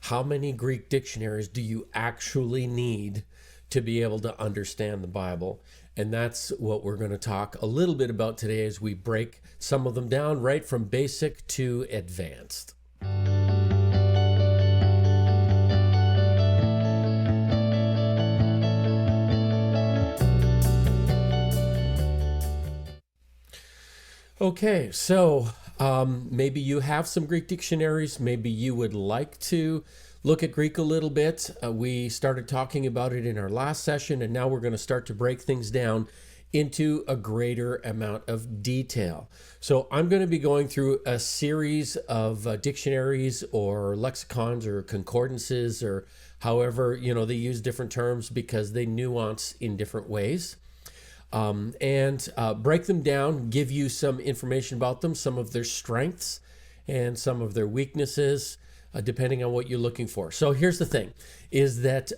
how many Greek dictionaries do you actually need to be able to understand the Bible? And that's what we're going to talk a little bit about today as we break some of them down right from basic to advanced. Okay, so maybe you have some Greek dictionaries. Maybe you would like to look at Greek a little bit. We started talking about it in our last session, and now we're going to start to break things down into a greater amount of detail. So I'm going to be going through a series of dictionaries or lexicons or concordances or however, they use different terms because they nuance in different ways. And break them down, give you some information about them, some of their strengths and some of their weaknesses, depending on what you're looking for. So here's the thing, is that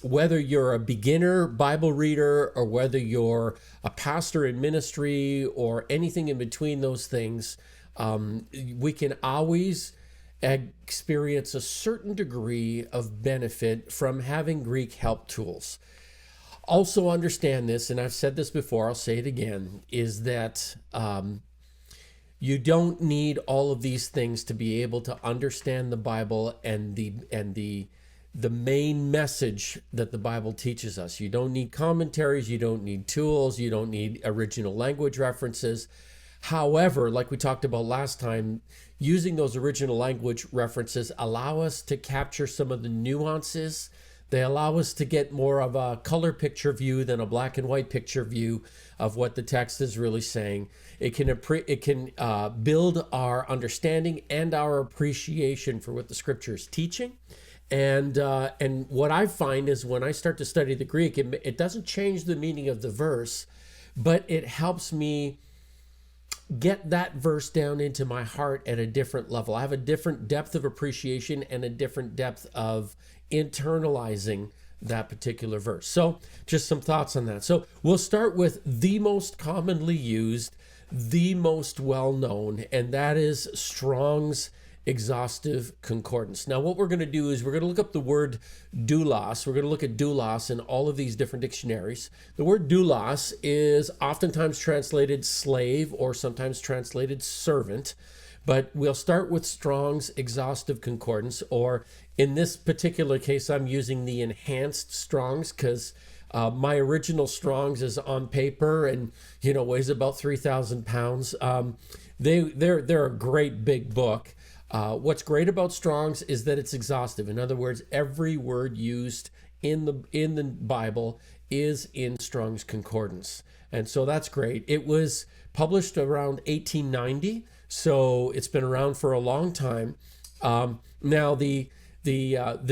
whether you're a beginner Bible reader or whether you're a pastor in ministry or anything in between those things, we can always experience a certain degree of benefit from having Greek help tools. Also understand this, and I've said this before, I'll say it again, is that you don't need all of these things to be able to understand the Bible and the main message that the Bible teaches us. You don't need commentaries, you don't need tools, you don't need original language references. However, like we talked about last time, using those original language references allow us to capture some of the nuances. They allow us to get more of a color picture view than a black and white picture view of what the text is really saying. It can build our understanding and our appreciation for what the scripture is teaching. And what I find is when I start to study the Greek, it doesn't change the meaning of the verse, but it helps me get that verse down into my heart at a different level. I have a different depth of appreciation and a different depth of internalizing that particular verse. So just some thoughts on that. So we'll start with the most commonly used, the most well-known, and that is Strong's Exhaustive Concordance. Now what we're going to do is we're going to look up the word doulos. We're going to look at doulos in all of these different dictionaries. The word doulos is oftentimes translated slave or sometimes translated servant, but we'll start with Strong's Exhaustive Concordance, or in this particular case, I'm using the enhanced Strong's because my original Strong's is on paper and weighs about 3,000 pounds. They're a great big book. What's great about Strong's is that it's exhaustive. In other words, every word used in the Bible is in Strong's Concordance, and so that's great. It was published around 1890, so it's been around for a long time. Now the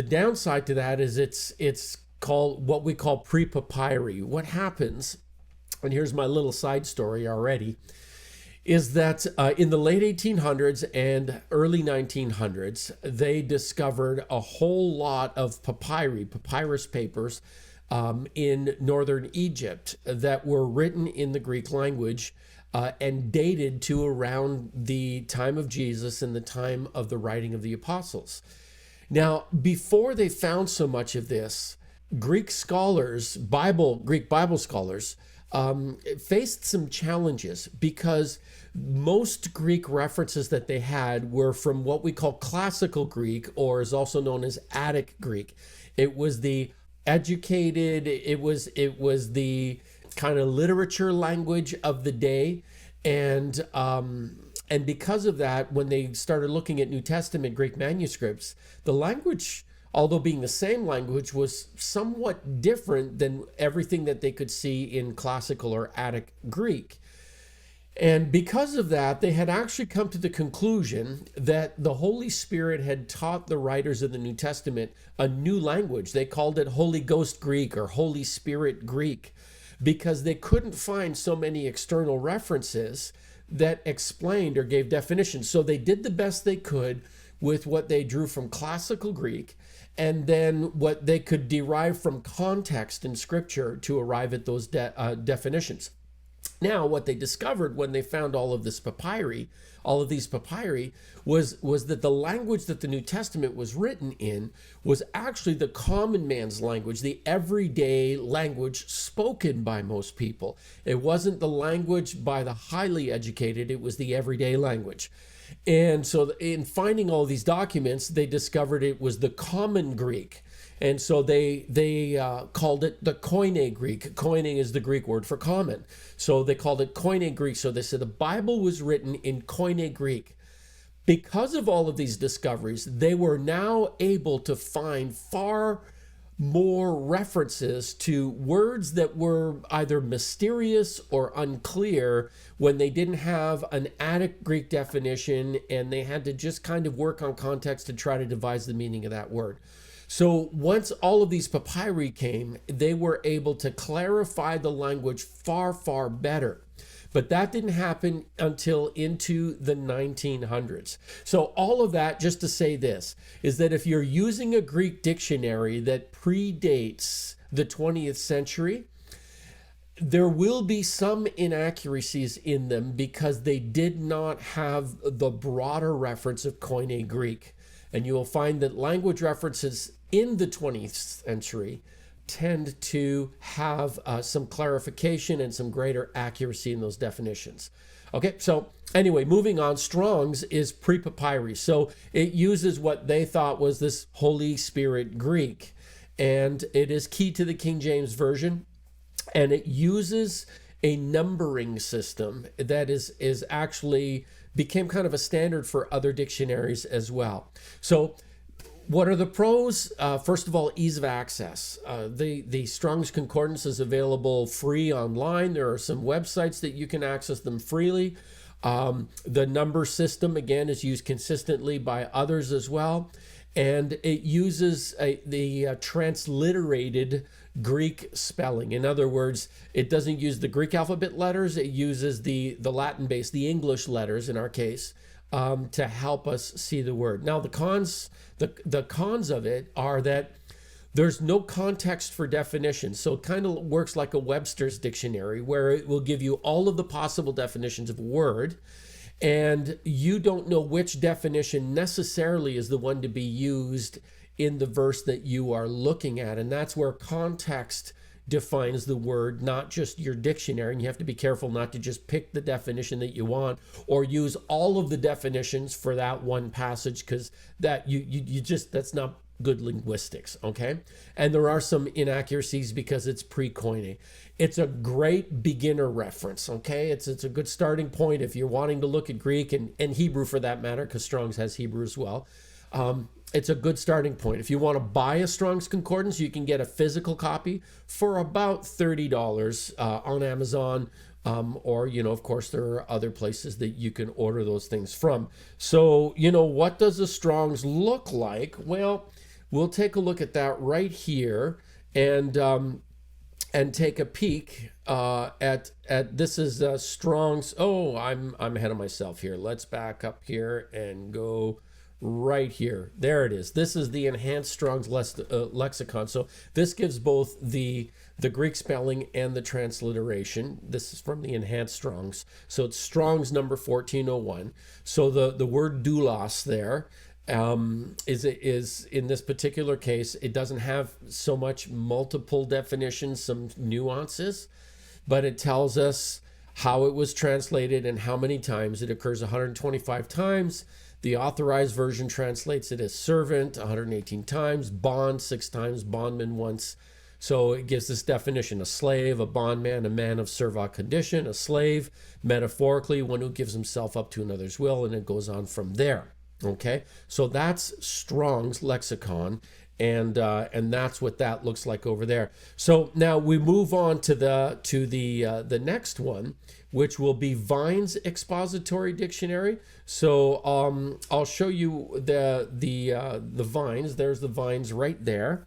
downside to that is it's called what we call pre-papyri. What happens, and here's my little side story already, is that in the late 1800s and early 1900s, they discovered a whole lot of papyrus papers in northern Egypt that were written in the Greek language and dated to around the time of Jesus and the time of the writing of the apostles. Now, before they found so much of this, Greek scholars, Greek Bible scholars, faced some challenges because most Greek references that they had were from what we call classical Greek, or is also known as Attic Greek. It was the educated, it was the kind of literature language of the day, and because of that, when they started looking at New Testament Greek manuscripts, the language, although being the same language, was somewhat different than everything that they could see in classical or Attic Greek. And because of that, they had actually come to the conclusion that the Holy Spirit had taught the writers of the New Testament a new language. They called it Holy Ghost Greek or Holy Spirit Greek because they couldn't find so many external references that explained or gave definitions. So they did the best they could with what they drew from classical Greek and then what they could derive from context in Scripture to arrive at those definitions. Now, what they discovered when they found all of these papyri, was that the language that the New Testament was written in was actually the common man's language, the everyday language spoken by most people. It wasn't the language by the highly educated, it was the everyday language. And so in finding all these documents, they discovered it was the common Greek. And so they called it the Koine Greek. Koine is the Greek word for common. So they called it Koine Greek. So they said the Bible was written in Koine Greek. Because of all of these discoveries, they were now able to find far more references to words that were either mysterious or unclear when they didn't have an adequate Greek definition, and they had to just kind of work on context to try to devise the meaning of that word. So once all of these papyri came, they were able to clarify the language far, far better. But that didn't happen until into the 1900s. So all of that, just to say this, is that if you're using a Greek dictionary that predates the 20th century, there will be some inaccuracies in them because they did not have the broader reference of Koine Greek. And you will find that language references in the 20th century tend to have some clarification and some greater accuracy in those definitions. Okay, so anyway, moving on, Strong's is pre-papyri. So it uses what they thought was this Holy Spirit Greek, and it is key to the King James Version, and it uses a numbering system that is actually became kind of a standard for other dictionaries as well. So what are the pros? First of all, ease of access. The Strong's Concordance is available free online. There are some websites that you can access them freely. The number system, again, is used consistently by others as well. And it uses the transliterated Greek spelling. In other words, it doesn't use the Greek alphabet letters. It uses the Latin-based, the English letters in our case, to help us see the word. Now, the cons of it are that there's no context for definitions. So it kind of works like a Webster's dictionary, where it will give you all of the possible definitions of a word, and you don't know which definition necessarily is the one to be used in the verse that you are looking at. And that's where context defines the word, not just your dictionary. And you have to be careful not to just pick the definition that you want or use all of the definitions for that one passage, because that you just, that's not good linguistics, okay? And there are some inaccuracies because it's pre-Koine. It's a great beginner reference, okay? It's a good starting point if you're wanting to look at Greek and Hebrew for that matter, because Strong's has Hebrew as well. It's a good starting point. If you want to buy a Strong's Concordance, you can get a physical copy for about $30 on Amazon, or, of course, there are other places that you can order those things from. So, what does a Strong's look like? Well, we'll take a look at that right here and take a peek at this is Strong's. Oh, I'm ahead of myself here. Let's back up here and go right here. There it is. This is the Enhanced Strong's Lexicon. So this gives both the Greek spelling and the transliteration. This is from the Enhanced Strong's. So it's Strong's number 1401. So the word doulos there is in this particular case, it doesn't have so much multiple definitions, some nuances, but it tells us how it was translated and how many times. It occurs 125 times. The Authorized Version translates it as servant 118 times, bond 6 times, bondman once. So it gives this definition: a slave, a bondman, a man of servile condition, a slave, metaphorically, one who gives himself up to another's will, and it goes on from there. Okay, so that's Strong's Lexicon, and that's what that looks like over there. So now we move on to the next one, which will be Vine's Expository Dictionary. So I'll show you the Vine's. There's the Vine's right there,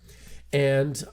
and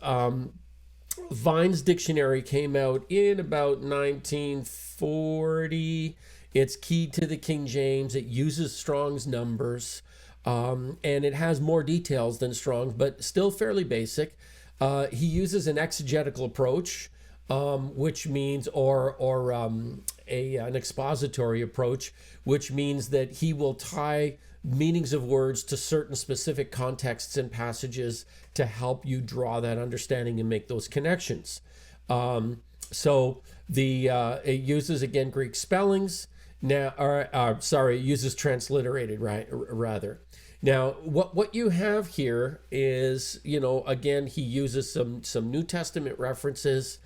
Vine's dictionary came out in about 1940. It's keyed to the King James. It uses Strong's numbers, and it has more details than Strong's, but still fairly basic. He uses an exegetical approach. which means, or an expository approach, which means that he will tie meanings of words to certain specific contexts and passages to help you draw that understanding and make those connections. So it uses, again, Greek spellings. Now, it uses transliterated, right? Rather. Now, what you have here is, again, he uses some New Testament references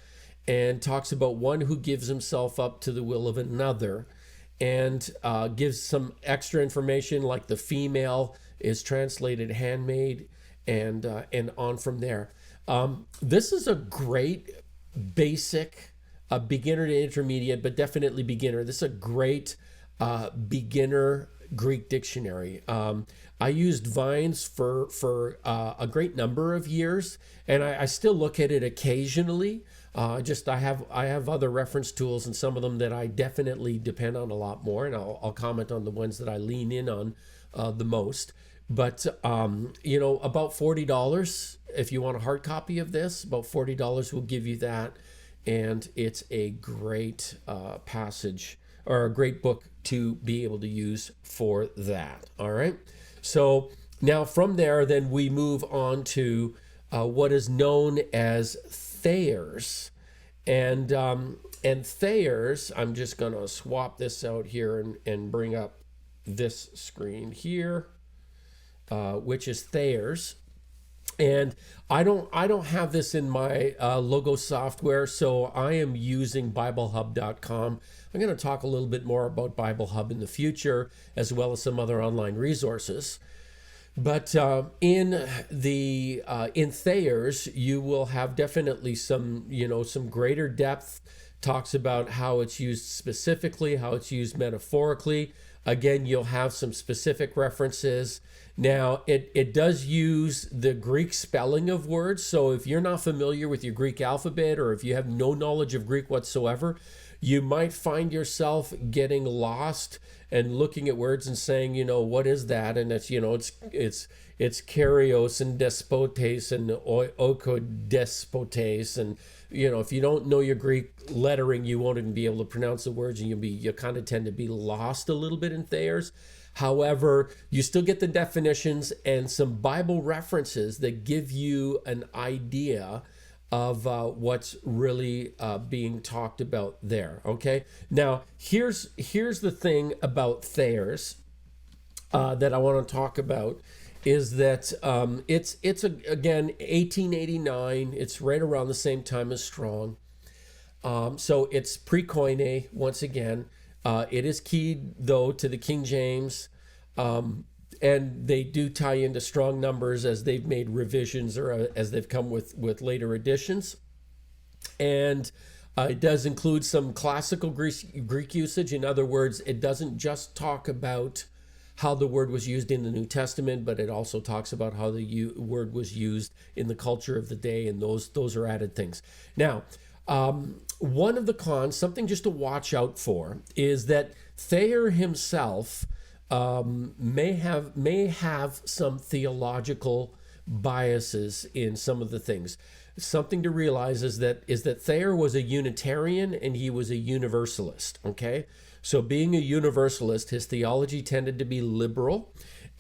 and talks about one who gives himself up to the will of another, and gives some extra information, like the female is translated handmaid, and on from there. This is a great basic, beginner to intermediate, but definitely beginner. This is a great beginner Greek dictionary. I used Vines for a great number of years, and I still look at it occasionally. I have other reference tools, and some of them that I definitely depend on a lot more, and I'll comment on the ones that I lean in on the most. But about $40 if you want a hard copy of this. About $40 will give you that, and it's a great passage, or a great book to be able to use for that. All right. So now from there, then we move on to what is known as Thayer's, and Thayer's. I'm just gonna swap this out here and bring up this screen here, which is Thayer's. And I don't have this in my logo software, so I am using BibleHub.com. I'm going to talk a little bit more about Bible Hub in the future, as well as some other online resources. But in Thayer's, you will have definitely some greater depth. Talks about how it's used specifically, how it's used metaphorically. Again, you'll have some specific references. Now, it does use the Greek spelling of words. So if you're not familiar with your Greek alphabet, or if you have no knowledge of Greek whatsoever, you might find yourself getting lost and looking at words and saying, what is that? And it's karyos and despotes and oikodespotes. And, if you don't know your Greek lettering, you won't even be able to pronounce the words, and you kind of tend to be lost a little bit in Thayer's. However, you still get the definitions and some Bible references that give you an idea of what's really being talked about there. Okay. Now, here's the thing about Thayer's that I want to talk about, is that it's again 1889. It's right around the same time as Strong. So it's pre-Koine once again. It is keyed, though, to the King James, and they do tie into Strong numbers as they've made revisions, or as they've come with later editions. And it does include some classical Greek usage. In other words, it doesn't just talk about how the word was used in the New Testament, but it also talks about how the word was used in the culture of the day, and those are added things. Now, one of the cons, something just to watch out for, is that Thayer himself may have some theological biases in some of the things. Something to realize is that Thayer was a Unitarian and he was a Universalist. Okay, so being a Universalist, his theology tended to be liberal.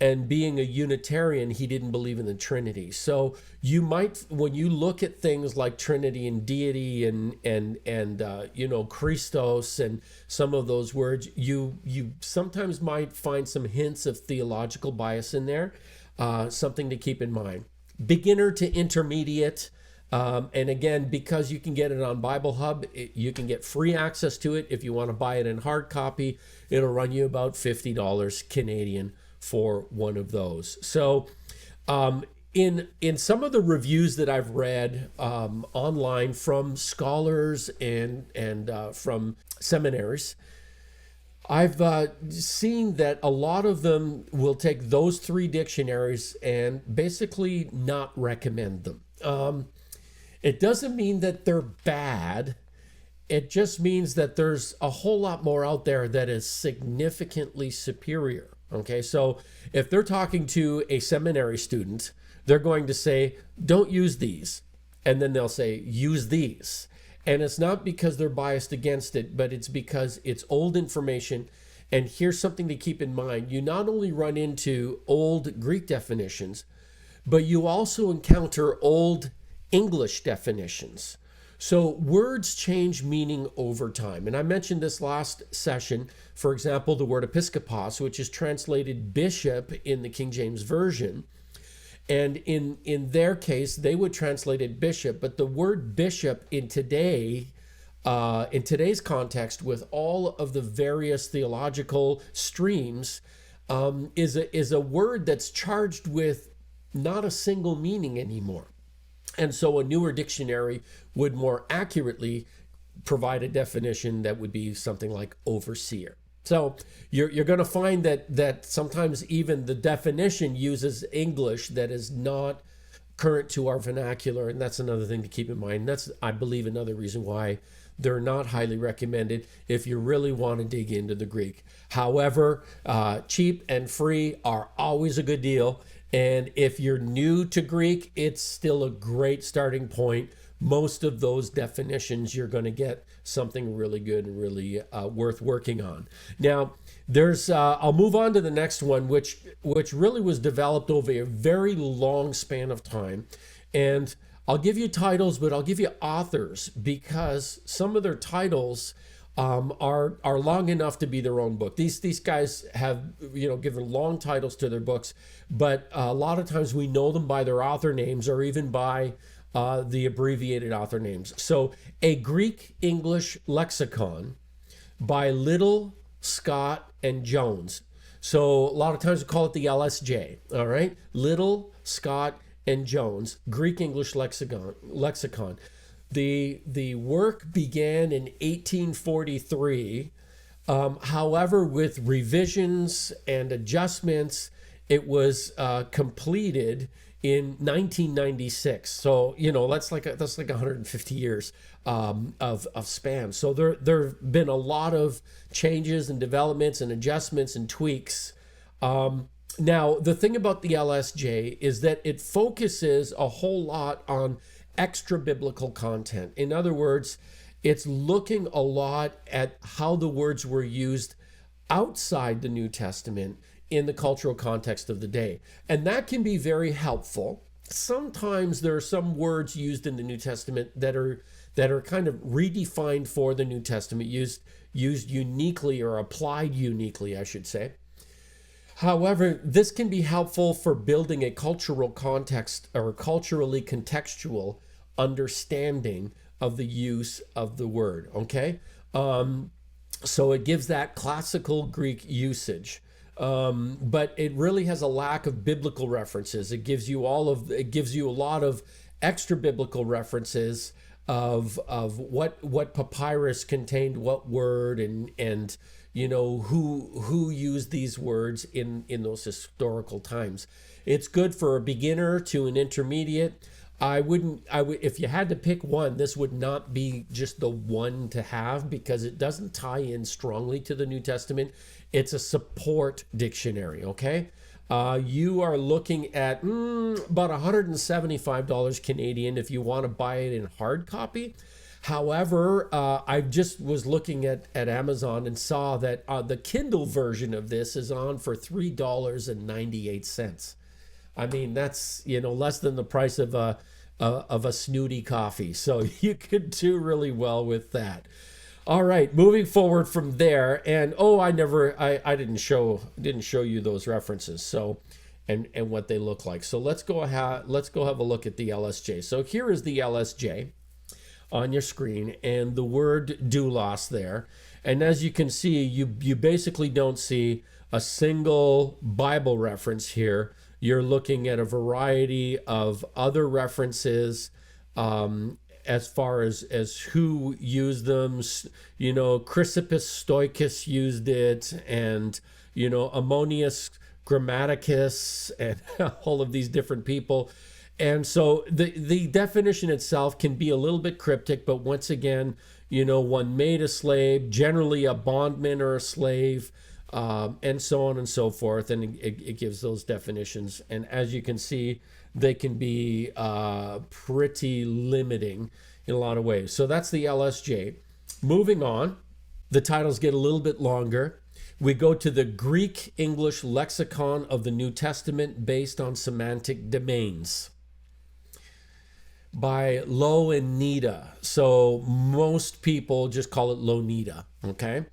And being a Unitarian, he didn't believe in the Trinity. So you might, when you look at things like Trinity and deity and Christos and some of those words, you sometimes might find some hints of theological bias in there. Something to keep in mind. Beginner to intermediate. And again, because you can get it on Bible Hub, you can get free access to it. If you want to buy it in hard copy, it'll run you about $50 Canadian for one of those. So in some of the reviews that I've read online from scholars and from seminaries, I've seen that a lot of them will take those three dictionaries and basically not recommend them. It doesn't mean that they're bad. It just means that there's a whole lot more out there that is significantly superior. Okay, so if they're talking to a seminary student, they're going to say, don't use these. And then they'll say, use these. And it's not because they're biased against it, but it's because it's old information. And here's something to keep in mind. You not only run into old Greek definitions, but you also encounter old English definitions. So words change meaning over time. And I mentioned this last session. For example, the word episkopos, which is translated bishop in the King James Version. And in their case, they would translate it bishop. But the word bishop in today's context, with all of the various theological streams, is a word that's charged with not a single meaning anymore. And so a newer dictionary would more accurately provide a definition that would be something like overseer. So you're going to find that sometimes even the definition uses English that is not current to our vernacular, and that's another thing to keep in mind. That's, I believe, another reason why they're not highly recommended if you really want to dig into the Greek. However, cheap and free are always a good deal. And if you're new to Greek, it's still a great starting point. Most of those definitions, you're going to get something really good and really worth working on. Now, I'll move on to the next one, which really was developed over a very long span of time. And I'll give you titles, but I'll give you authors, because some of their titles are long enough to be their own book. These guys have given long titles to their books, but a lot of times we know them by their author names or even by the abbreviated author names. So a Greek-English Lexicon by Little, Scott, and Jones. So a lot of times we call it the LSJ, all right? Little, Scott, and Jones, Greek-English Lexicon. The work began in 1843. However, with revisions and adjustments, it was completed in 1996. So that's like 150 years of span. So there have been a lot of changes and developments and adjustments and tweaks. Now, the thing about the LSJ is that it focuses a whole lot on extra biblical content. In other words, it's looking a lot at how the words were used outside the New Testament in the cultural context of the day. And that can be very helpful. Sometimes there are some words used in the New Testament that are kind of redefined for the New Testament, used uniquely or applied uniquely, I should say. However, this can be helpful for building a cultural context or a culturally contextual understanding of the use of the word, okay? So it gives that classical Greek usage, but it really has a lack of biblical references. It gives you a lot of extra biblical references of what papyrus contained what word and who used these words in those historical times. It's good for a beginner to an intermediate. If you had to pick one, this would not be just the one to have, because it doesn't tie in strongly to the New Testament. It's a support dictionary, okay? You are looking at about $175 Canadian if you want to buy it in hard copy. However, I just was looking at Amazon and saw that the Kindle version of this is on for $3.98. I mean, that's less than the price of a snooty coffee. So you could do really well with that. All right, moving forward from there, and I didn't show you those references. So and what they look like. So let's go have a look at the LSJ. So here is the LSJ on your screen, and the word doulos there. And as you can see, you basically don't see a single Bible reference here. You're looking at a variety of other references as far as who used them. Chrysippus Stoicus used it, and Ammonius Grammaticus, and all of these different people. And so the definition itself can be a little bit cryptic, but once again, one made a slave, generally a bondman or a slave, and so on and so forth. And it gives those definitions. And as you can see, they can be pretty limiting in a lot of ways. So that's the LSJ. Moving on, the titles get a little bit longer. We go to the Greek-English Lexicon of the New Testament based on semantic domains by Louw-Nida. So most people just call it Louw-Nida, okay?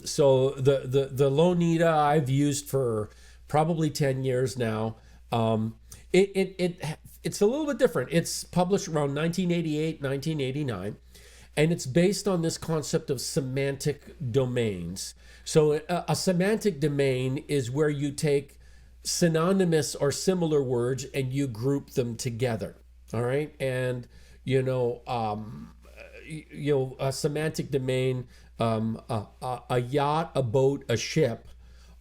So the Louw-Nida I've used for probably 10 years now. It's a little bit different. It's published around 1988, 1989, and it's based on this concept of semantic domains. So a semantic domain is where you take synonymous or similar words and you group them together. All right, and a semantic domain, a yacht, a boat, a ship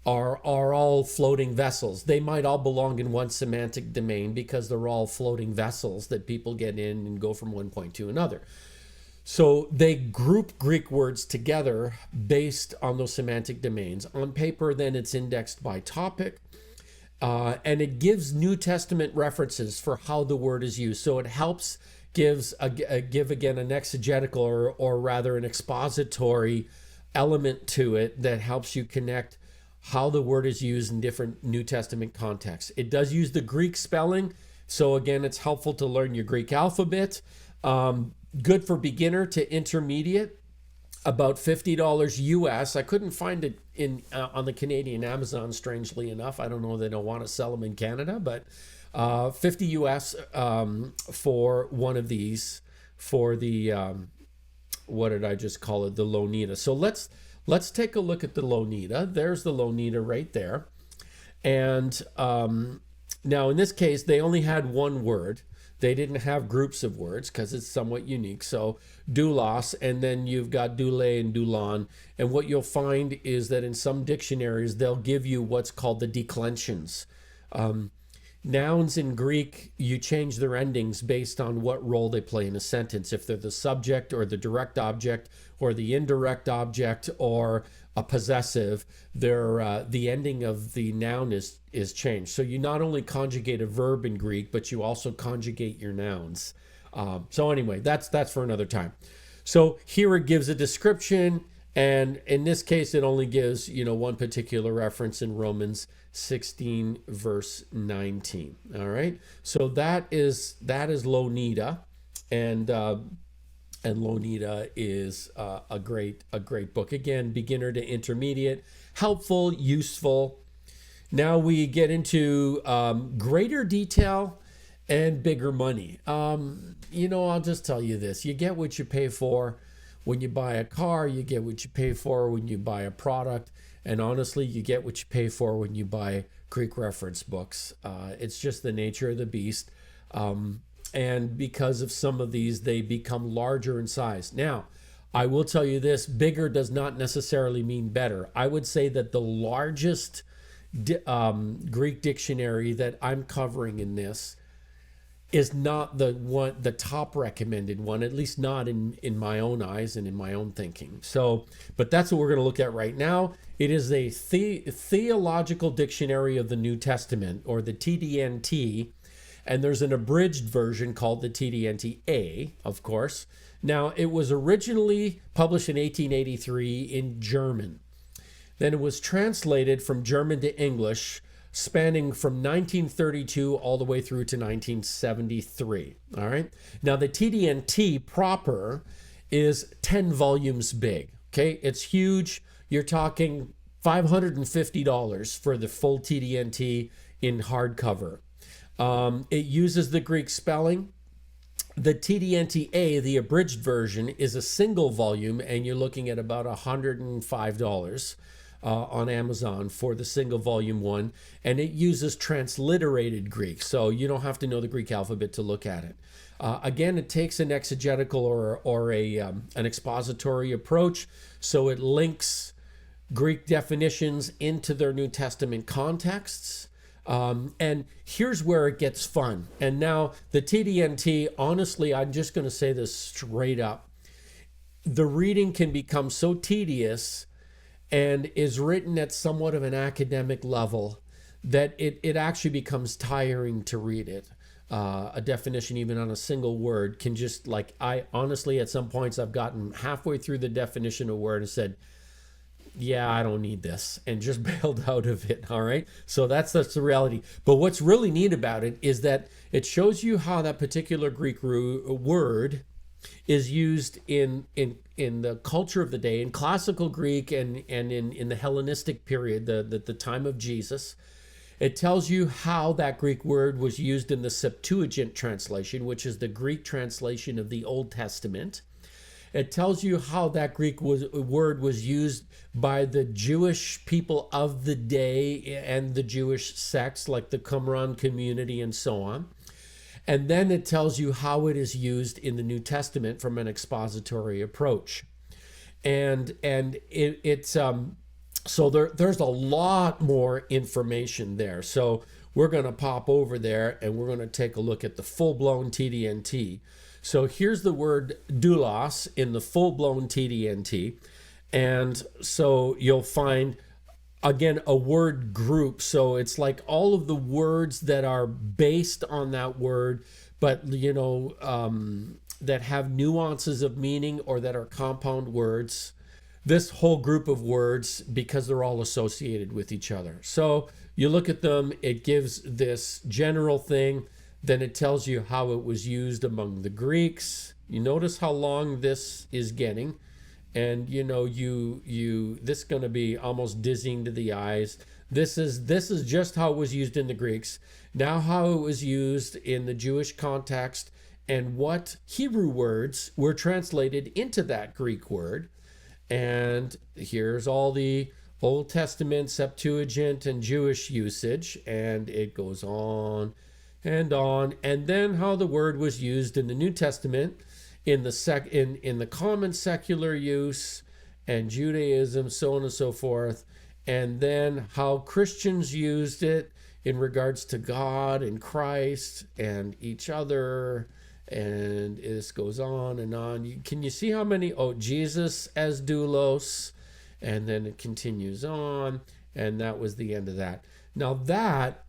are all floating vessels. They might all belong in one semantic domain because they're all floating vessels that people get in and go from one point to another. So they group Greek words together based on those semantic domains. On paper, then it's indexed by topic. And it gives New Testament references for how the word is used. So it helps give again an exegetical or rather an expository element to it that helps you connect how the word is used in different New Testament contexts. It does use the Greek spelling. So again, it's helpful to learn your Greek alphabet. Good for beginner to intermediate. About $50 US. I couldn't find it on the Canadian Amazon, strangely enough. I don't know, they don't want to sell them in Canada, but $50 US for one of these for the, what did I just call it? The Louw-Nida. So let's take a look at the Louw-Nida. There's the Louw-Nida right there. And now in this case, they only had one word. They didn't have groups of words because it's somewhat unique. So doulos, and then you've got doule and doulon. And what you'll find is that in some dictionaries, they'll give you what's called the declensions. Nouns in Greek, you change their endings based on what role they play in a sentence. If they're the subject or the direct object or the indirect object or a possessive, the ending of the noun is changed. So you not only conjugate a verb in Greek, but you also conjugate your nouns. So anyway, that's for another time. So here it gives a description, and in this case, it only gives one particular reference in Romans 16 verse 19. All right. So that is Louw-Nida, and Louw-Nida is a great book. Again, beginner to intermediate, helpful, useful. Now we get into greater detail and bigger money. I'll just tell you this. You get what you pay for. When you buy a car, you get what you pay for when you buy a product. And honestly, you get what you pay for when you buy Greek reference books. It's just the nature of the beast. And because of some of these, they become larger in size. Now, I will tell you this, bigger does not necessarily mean better. I would say that the largest Greek dictionary that I'm covering in this is not the top recommended one, at least not in my own eyes and in my own thinking. So, but that's what we're going to look at right now. It is a Theological Dictionary of the New Testament, or the TDNT, and there's an abridged version called the TDNTA, of course. Now, it was originally published in 1883 in German. Then it was translated from German to English, spanning from 1932 all the way through to 1973. All right. Now, the TDNT proper is 10 volumes big. Okay. It's huge. You're talking $550 for the full TDNT in hardcover. It uses the Greek spelling. The TDNTA, the abridged version, is a single volume, and you're looking at about $105 on Amazon for the single volume one, and it uses transliterated Greek, so you don't have to know the Greek alphabet to look at it. Again, it takes an exegetical or an expository approach, so it links Greek definitions into their New Testament contexts. And here's where it gets fun. And now the TDNT, honestly, I'm just going to say this straight up. The reading can become so tedious and is written at somewhat of an academic level that it actually becomes tiring to read it. a definition even on a single word can just, like, I honestly, at some points, I've gotten halfway through the definition of a word and said, yeah, I don't need this, and just bailed out of it. All right. So that's the reality. But what's really neat about it is that it shows you how that particular Greek word is used in the culture of the day, in classical Greek and in the Hellenistic period, the time of Jesus. It tells you how that Greek word was used in the Septuagint translation, which is the Greek translation of the Old Testament. It tells you how that Greek word was used by the Jewish people of the day and the Jewish sects, like the Qumran community and so on. And then it tells you how it is used in the New Testament from an expository approach. And so there's a lot more information there. So we're going to pop over there and we're going to take a look at the full-blown TDNT. So here's the word doulos in the full-blown TDNT. And so you'll find, again, a word group. So it's like all of the words that are based on that word, but, that have nuances of meaning or that are compound words. This whole group of words, because they're all associated with each other. So you look at them, it gives this general thing, then it tells you how it was used among the Greeks. You notice how long this is getting, and this is going to be almost dizzying to the eyes. This is just how it was used in the Greeks. Now how it was used in the Jewish context, and what Hebrew words were translated into that Greek word. And here's all the Old Testament, Septuagint, and Jewish usage, and it goes on and on. And then how the word was used in the New Testament, in the common secular use, and Judaism, so on and so forth. And then how Christians used it in regards to God and Christ and each other. And this goes on and on. Can you see how many? Oh, Jesus as doulos. And then it continues on. And that was the end of that. Now that,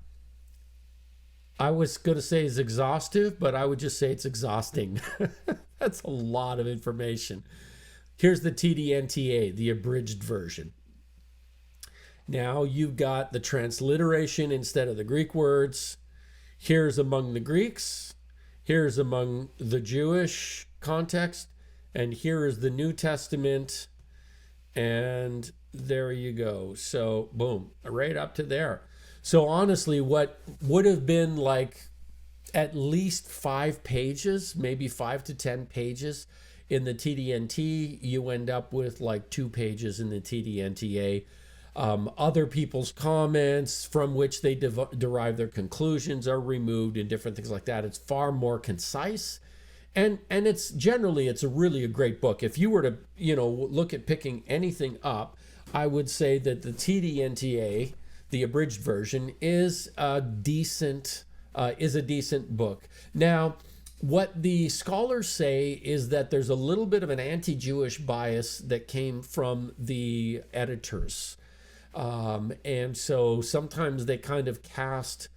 I was going to say is exhaustive, but I would just say it's exhausting. That's a lot of information. Here's the TDNTA, the abridged version. Now you've got the transliteration instead of the Greek words. Here's among the Greeks. Here's among the Jewish context, and here is the New Testament, and there you go. So boom, right up to there. So honestly, what would have been like at least 5 pages, maybe 5 to 10 pages in the TDNT, you end up with like 2 pages in the TDNTA. Other people's comments from which they derive their conclusions are removed and different things like that. It's far more concise, and it's generally, it's a great book. If you were to look at picking anything up, I would say that the TDNTA, the abridged version, is a decent book. Now, what the scholars say is that there's a little bit of an anti-Jewish bias that came from the editors. And so sometimes they kind of cast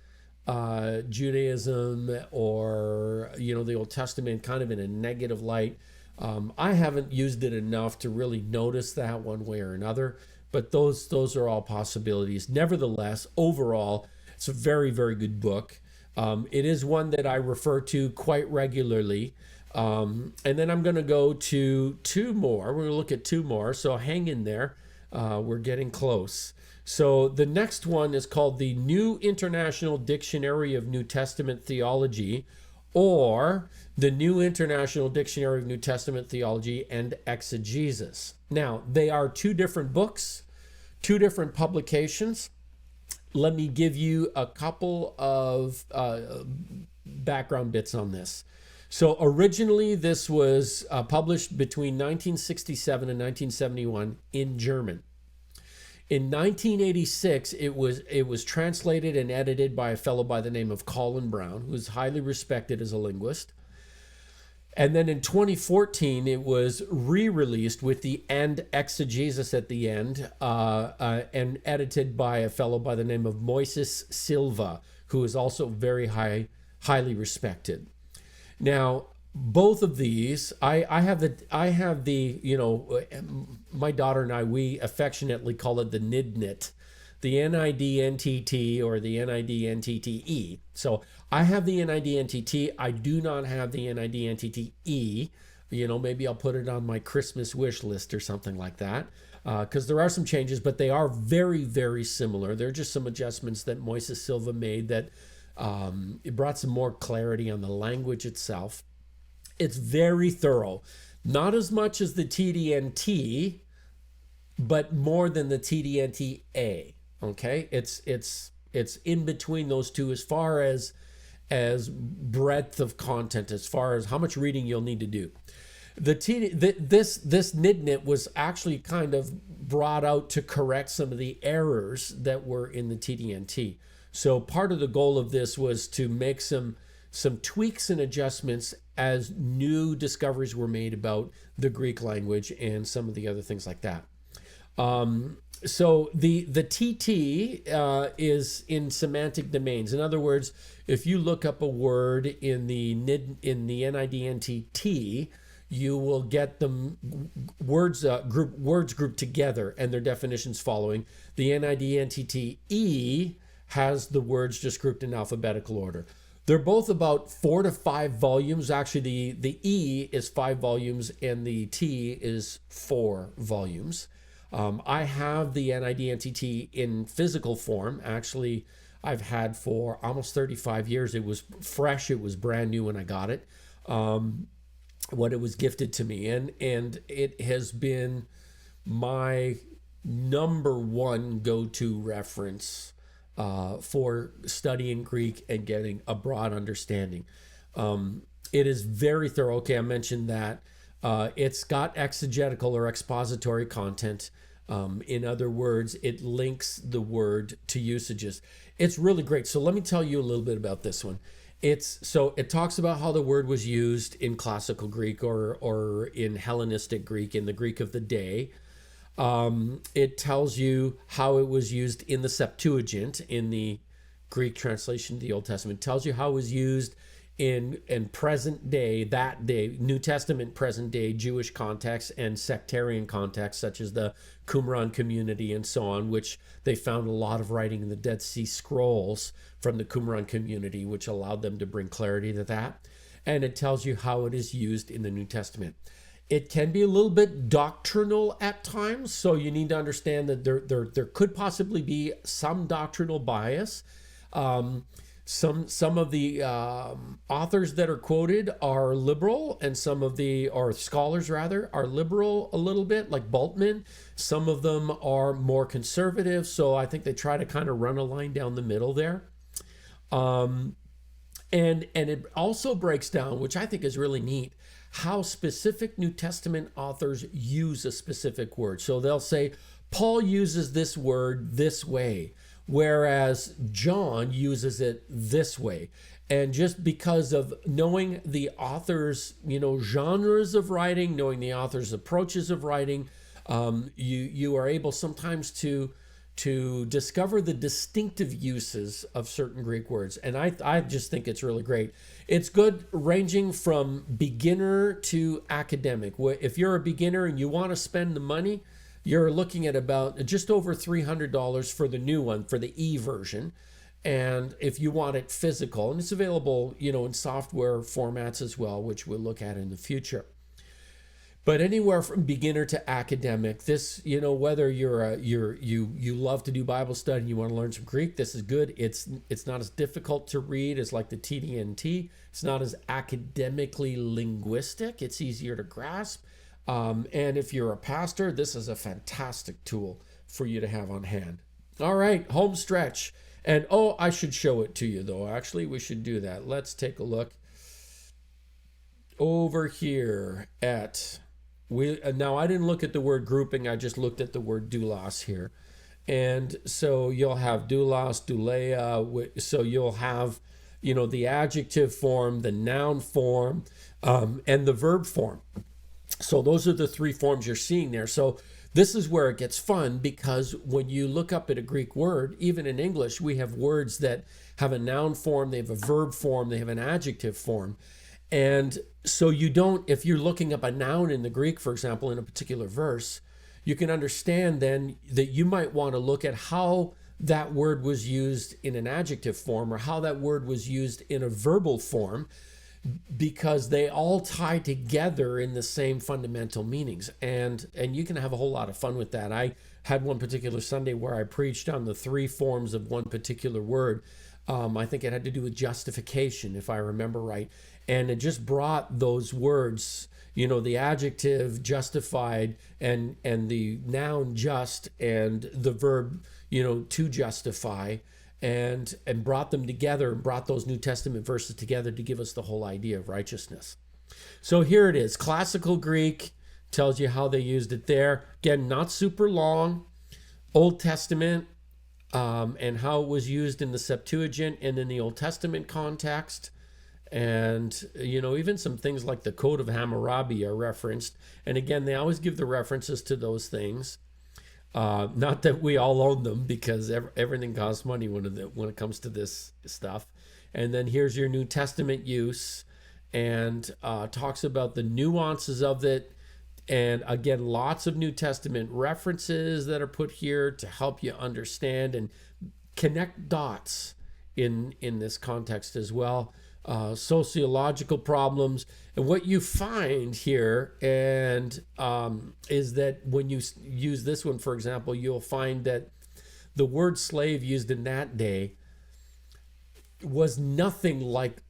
Judaism or, the Old Testament kind of in a negative light. I haven't used it enough to really notice that one way or another, but those are all possibilities. Nevertheless, overall, it's a very, very good book. It is one that I refer to quite regularly. And then I'm going to go to 2 more. We're going to look at 2 more, so hang in there. We're getting close. So the next one is called the New International Dictionary of New Testament Theology, or the New International Dictionary of New Testament Theology and Exegesis. Now, they are 2 different books, 2 different publications. Let me give you a couple of background bits on this. So originally, this was published between 1967 and 1971 in German. In 1986, it was translated and edited by a fellow by the name of Colin Brown, who is highly respected as a linguist. And then in 2014, it was re-released with the "and exegesis" at the end, and edited by a fellow by the name of Moises Silva, who is also very high highly respected. Now, both of these, I have the, my daughter and I, we affectionately call it the NIDNTT, the NIDNTT or the NIDNTTE. So I have the NIDNTT. I do not have the NIDNTTE. Maybe I'll put it on my Christmas wish list or something like that, because there are some changes, but they are very, very similar. There are just some adjustments that Moises Silva made that it brought some more clarity on the language itself. It's very thorough, not as much as the TDNT, but more than the TDNTA. Okay, it's in between those two as far as breadth of content, as far as how much reading you'll need to do. This NIDNTT was actually kind of brought out to correct some of the errors that were in the TDNT. So part of the goal of this was to make some tweaks and adjustments as new discoveries were made about the Greek language and some of the other things like that. So the TT is in semantic domains. In other words, if you look up a word in the NIDNTT, you will get them words grouped together and their definitions following. The NIDNTTE has the words just grouped in alphabetical order. They're both about 4 to 5 volumes. Actually, the E is 5 volumes and the T is 4 volumes. I have the NIDNTT in physical form. Actually, I've had for almost 35 years. It was fresh. It was brand new when I got it, when it was gifted to me. And it has been my number one go-to reference for studying Greek and getting a broad understanding. It is very thorough. Okay, I mentioned that. It's got exegetical or expository content. In other words, it links the word to usages. It's really great. So let me tell you a little bit about this one. It talks about how the word was used in classical Greek or in Hellenistic Greek, in the Greek of the day. It tells you how it was used in the Septuagint, in the Greek translation of the Old Testament. It tells you how it was used in present day, that day, New Testament, present day Jewish context and sectarian context, such as the Qumran community and so on, which they found a lot of writing in the Dead Sea Scrolls from the Qumran community, which allowed them to bring clarity to that. And it tells you how it is used in the New Testament. It can be a little bit doctrinal at times, so you need to understand that there could possibly be some doctrinal bias. Some of the authors that are quoted are liberal, and or scholars rather, are liberal a little bit, like Bultmann. Some of them are more conservative, so I think they try to kind of run a line down the middle there. And it also breaks down, which I think is really neat, how specific New Testament authors use a specific word. So they'll say, Paul uses this word this way, whereas John uses it this way. And just because of knowing the author's, genres of writing, knowing the author's approaches of writing, you are able sometimes to discover the distinctive uses of certain Greek words. And I just think it's really great. It's good ranging from beginner to academic. If you're a beginner and you want to spend the money, you're looking at about just over $300 for the new one, for the E version. And if you want it physical, and it's available, in software formats as well, which we'll look at in the future. But anywhere from beginner to academic, this, whether you love to do Bible study and you want to learn some Greek, this is good. It's not as difficult to read as like the TDNT. It's not as academically linguistic. It's easier to grasp. And if you're a pastor, this is a fantastic tool for you to have on hand. All right, home stretch. And I should show it to you though. Actually, we should do that. Let's take a look over here at now I didn't look at the word grouping. I just looked at the word doulos here. And so you'll have doulos, douleia. So you'll have, the adjective form, the noun form, and the verb form. So those are the three forms you're seeing there. So This is where it gets fun, because when you look up at a Greek word, even in English, we have words that have a noun form, they have a verb form, they have an adjective form. And so you don't, if you're looking up a noun in the Greek, for example, in a particular verse, you can understand then that you might want to look at how that word was used in an adjective form, or how that word was used in a verbal form, because they all tie together in the same fundamental meanings. And you can have a whole lot of fun with that. I had one particular Sunday where I preached on the three forms of one particular word. I think it had to do with justification, if I remember right. And it just brought those words, the adjective justified, and the noun just, and the verb, to justify, and brought them together, and brought those New Testament verses together to give us the whole idea of righteousness. So here it is. Classical Greek tells you how they used it there. Again, not super long. Old Testament, and how it was used in the Septuagint and in the Old Testament context. And, even some things like the Code of Hammurabi are referenced. And again, they always give the references to those things. Not that we all own them, because everything costs money when it comes to this stuff. And then here's your New Testament use, and talks about the nuances of it. And again, lots of New Testament references that are put here to help you understand and connect dots in this context as well. Sociological problems. And what you find here is that when you use this one, for example, you'll find that the word slave used in that day was nothing like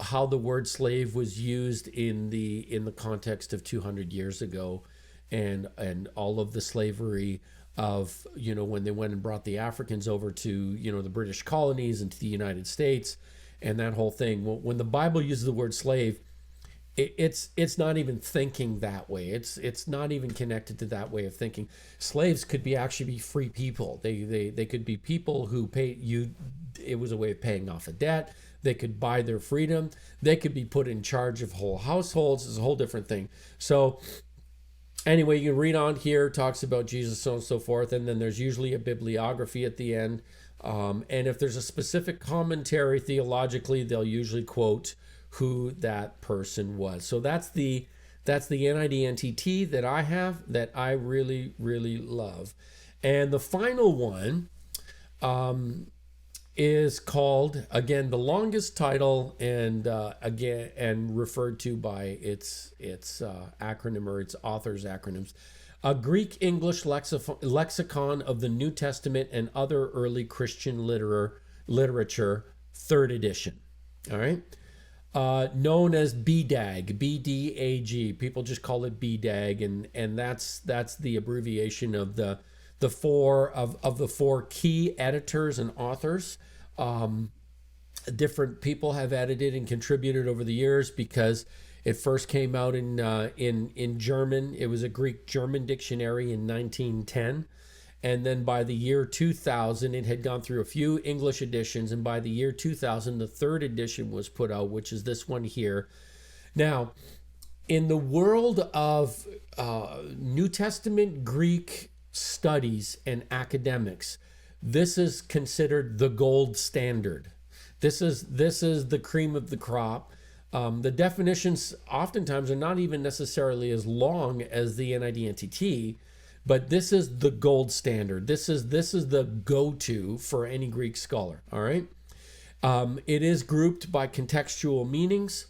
how the word slave was used in the context of 200 years ago, and all of the slavery of, when they went and brought the Africans over to, the British colonies and to the United States, and that whole thing. Well, when the Bible uses the word slave, it's not even thinking that way. It's not even connected to that way of thinking. Slaves could actually be free people. They could be people who pay you. It was a way of paying off a debt. They could buy their freedom. They could be put in charge of whole households. It's a whole different thing. So anyway, you can read on here, talks about Jesus, so on and so forth, and then there's usually a bibliography at the end. And if there's a specific commentary theologically, they'll usually quote who that person was. So that's the NIDNTT that I have, that I really, really love. And the final one is called, again, the longest title, and referred to by its acronym, or its author's acronyms. A Greek-English Lexicon of the New Testament and Other Early Christian Literature, 3rd edition. All right. Known as BDAG, BDAG. People just call it BDAG, and that's the abbreviation of the four key editors and authors. Different people have edited and contributed over the years, because it first came out in German. It was a Greek-German dictionary in 1910. And then by the year 2000, it had gone through a few English editions. And by the year 2000, the 3rd edition was put out, which is this one here. Now, in the world of New Testament Greek studies and academics, this is considered the gold standard. This is the cream of the crop. The definitions oftentimes are not even necessarily as long as the NIDNTT, but this is the gold standard. This is the go-to for any Greek scholar. All right. It is grouped by contextual meanings,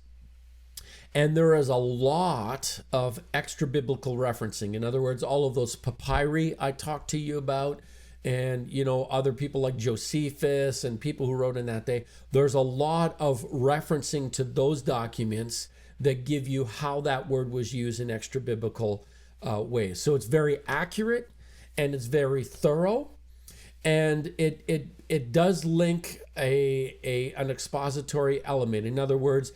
and there is a lot of extra biblical referencing. In other words, all of those papyri I talked to you about, and other people like Josephus and people who wrote in that day, there's a lot of referencing to those documents that give you how that word was used in extra biblical ways. So it's very accurate, and it's very thorough, and it does link an expository element. In other words,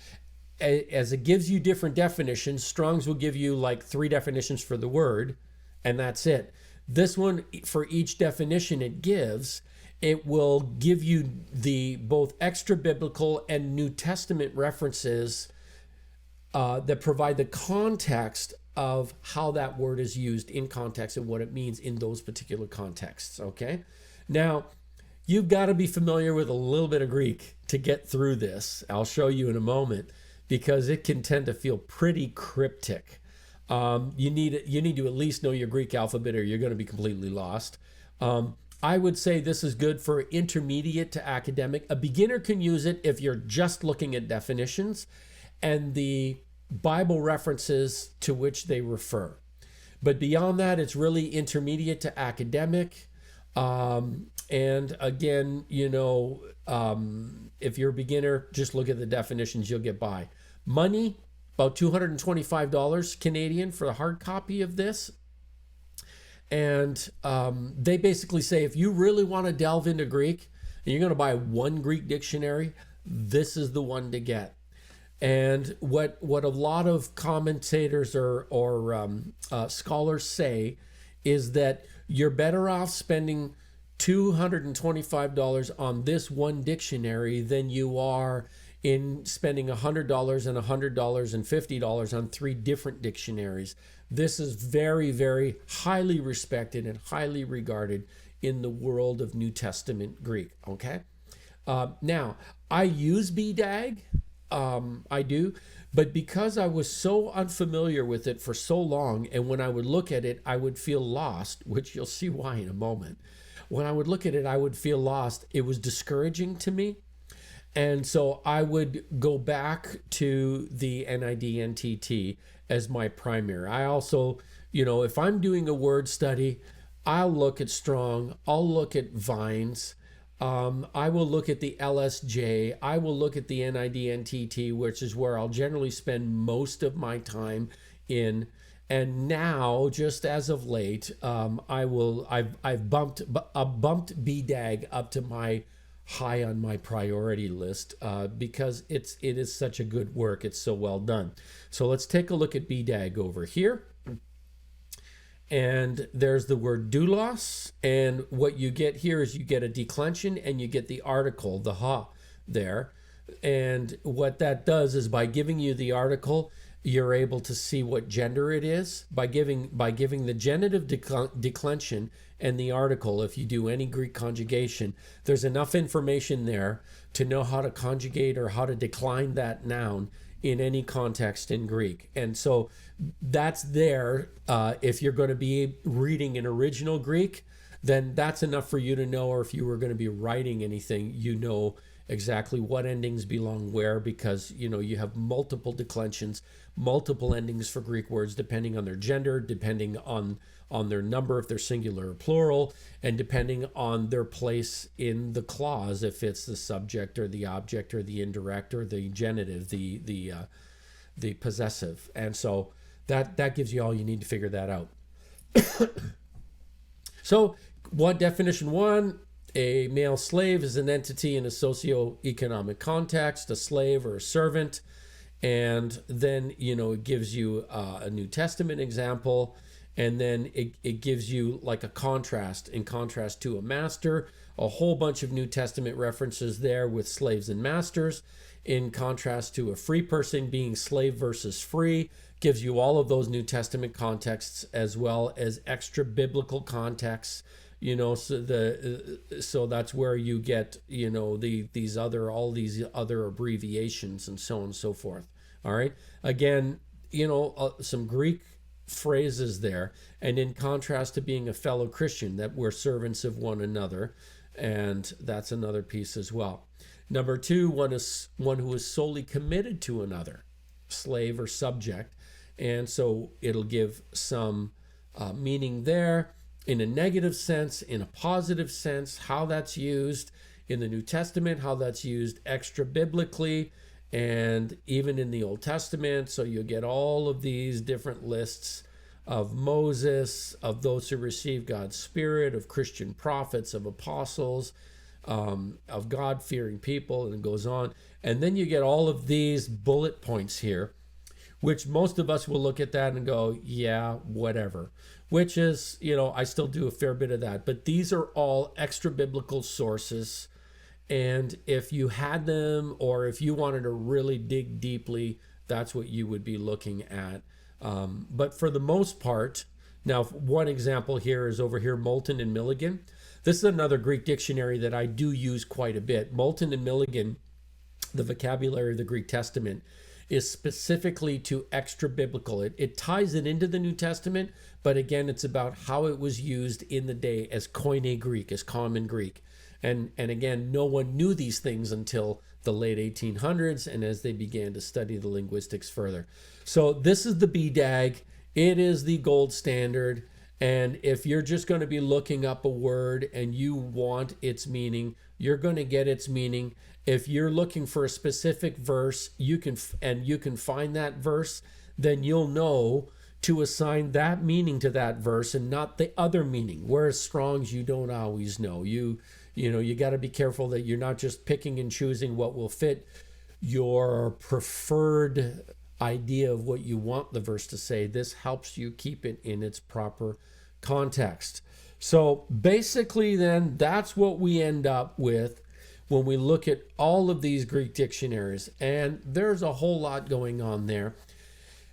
as it gives you different definitions, Strong's will give you like 3 definitions for the word, and that's it. This one, for each definition it gives, it will give you the both extra biblical and New Testament references that provide the context of how that word is used in context and what it means in those particular contexts. Okay. Now, you've got to be familiar with a little bit of Greek to get through this. I'll show you in a moment, because it can tend to feel pretty cryptic. You need to at least know your Greek alphabet, or you're going to be completely lost. I would say this is good for intermediate to academic. A beginner can use it if you're just looking at definitions and the Bible references to which they refer. But beyond that, it's really intermediate to academic. And again, if you're a beginner, just look at the definitions, you'll get by. Money, about $225 Canadian for the hard copy of this. And they basically say, if you really want to delve into Greek and you're going to buy one Greek dictionary, this is the one to get. And what a lot of commentators or scholars say is that you're better off spending $225 on this one dictionary than you are in spending $100 and $100 and $50 on 3 different dictionaries. This is very, very highly respected and highly regarded in the world of New Testament Greek. Okay. Now, I use BDAG. I do, but because I was so unfamiliar with it for so long, and when I would look at it, I would feel lost, which you'll see why in a moment. When I would look at it, I would feel lost. It was discouraging to me. And so I would go back to the NIDNTT as my primary. I also, if I'm doing a word study, I'll look at Strong, I'll look at Vines, I will look at the LSJ, I will look at the NIDNTT, which is where I'll generally spend most of my time in. And now, just as of late, I've bumped BDAG up to my high on my priority list because it is such a good work. It's so well done. So let's take a look at BDAG over here. And there's the word doulos. And what you get here is you get a declension and you get the article, the ha there. And what that does is by giving you the article, you're able to see what gender it is. By giving the genitive declension and the article, if you do any Greek conjugation, there's enough information there to know how to conjugate or how to decline that noun in any context in Greek. And so that's there. If you're going to be reading in original Greek, then that's enough for you to know, or if you were going to be writing anything, you know exactly what endings belong where, because you have multiple declensions, multiple endings for Greek words depending on their gender, depending on their number if they're singular or plural, and depending on their place in the clause, if it's the subject or the object or the indirect or the genitive, the possessive. And so that gives you all you need to figure that out. So definition one, a male slave is an entity in a socio-economic context, a slave or a servant. And then, it gives you a New Testament example. And then it gives you like a contrast, in contrast to a master, a whole bunch of New Testament references there with slaves and masters. In contrast to a free person being slave versus free, gives you all of those New Testament contexts as well as extra biblical contexts. So that's where you get all these other abbreviations and so on and so forth. All right. Again, some Greek phrases there, and in contrast to being a fellow Christian, that we're servants of one another, and that's another piece as well. Number two, one who is solely committed to another, slave or subject, and so it'll give some meaning there. In a negative sense, in a positive sense, how that's used in the New Testament, how that's used extra biblically, and even in the Old Testament. So you get all of these different lists of Moses, of those who receive God's Spirit, of Christian prophets, of apostles, of God-fearing people, and it goes on. And then you get all of these bullet points here, which most of us will look at that and go, yeah, whatever. Which is, I still do a fair bit of that. But these are all extra biblical sources. And if you had them, or if you wanted to really dig deeply, that's what you would be looking at. But for the most part, now one example here is over here, Moulton and Milligan. This is another Greek dictionary that I do use quite a bit. Moulton and Milligan, the vocabulary of the Greek Testament, is specifically to extra biblical. It ties it into the New Testament, but again, it's about how it was used in the day as Koine Greek, as common Greek. And again, no one knew these things until the late 1800s and as they began to study the linguistics further. So this is the BDAG. It is the gold standard. And if you're just going to be looking up a word and you want its meaning, you're going to get its meaning. If you're looking for a specific verse, you can find that verse, then you'll know to assign that meaning to that verse and not the other meaning. Whereas Strong's, you don't always know. You got to be careful that you're not just picking and choosing what will fit your preferred idea of what you want the verse to say. This helps you keep it in its proper context. So basically then, that's what we end up with when we look at all of these Greek dictionaries. And there's a whole lot going on there.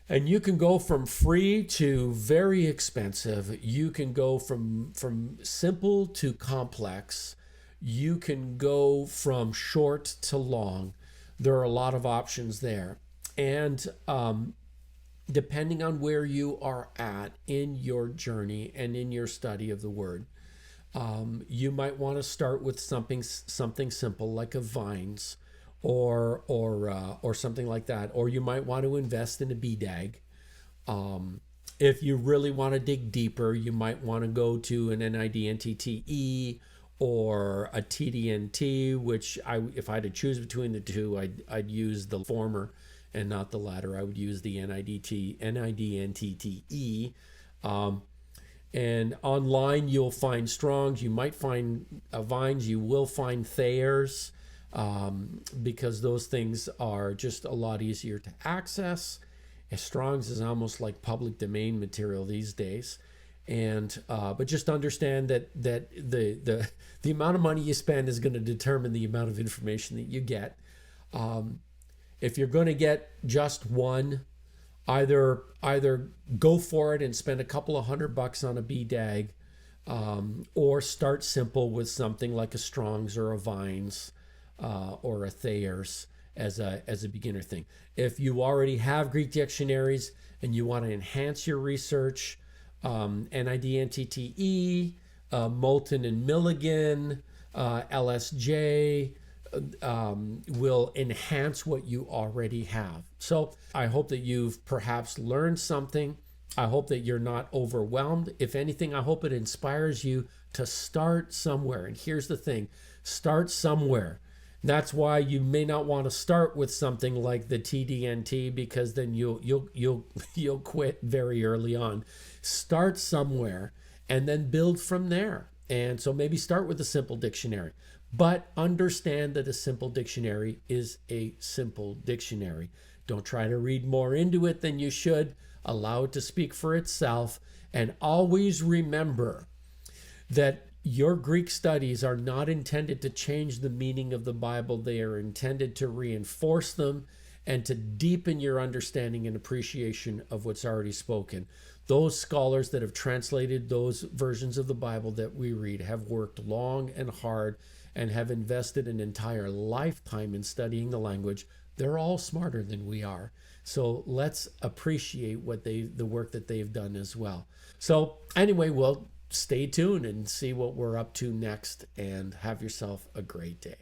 And you can go from free to very expensive. You can go from simple to complex. You can go from short to long. There are a lot of options there. And depending on where you are at in your journey and in your study of the word, you might want to start with something simple like a Vines or something like that. Or you might want to invest in a BDAG. If you really want to dig deeper, you might want to go to an NIDNTTE or a TDNT, which if I had to choose between the two, I'd use the former and not the latter. I would use the NIDNTTE. And online, you'll find Strong's. You might find Vines. You will find Thayer's, because those things are just a lot easier to access. And Strong's is almost like public domain material these days. And but just understand that the amount of money you spend is going to determine the amount of information that you get. If you're going to get just one, either go for it and spend a couple of $100 on a BDAG, or start simple with something like a Strong's or a Vines or a Thayer's as a beginner thing. If you already have Greek dictionaries and you want to enhance your research, NIDNTTE, Moulton and Milligan, LSJ will enhance what you already have. So I hope that you've perhaps learned something. I hope that you're not overwhelmed. If anything, I hope it inspires you to start somewhere. And here's the thing, start somewhere. That's why you may not want to start with something like the TDNT, because then you'll quit very early on. Start somewhere and then build from there. And so maybe start with a simple dictionary, but understand that a simple dictionary is a simple dictionary. Don't try to read more into it than you should. Allow it to speak for itself. And always remember that your Greek studies are not intended to change the meaning of the Bible. They are intended to reinforce them and to deepen your understanding and appreciation of what's already spoken. Those scholars that have translated those versions of the Bible that we read have worked long and hard and have invested an entire lifetime in studying the language. They're all smarter than we are. So let's appreciate the work that they've done as well. So anyway, well, stay tuned and see what we're up to next, and have yourself a great day.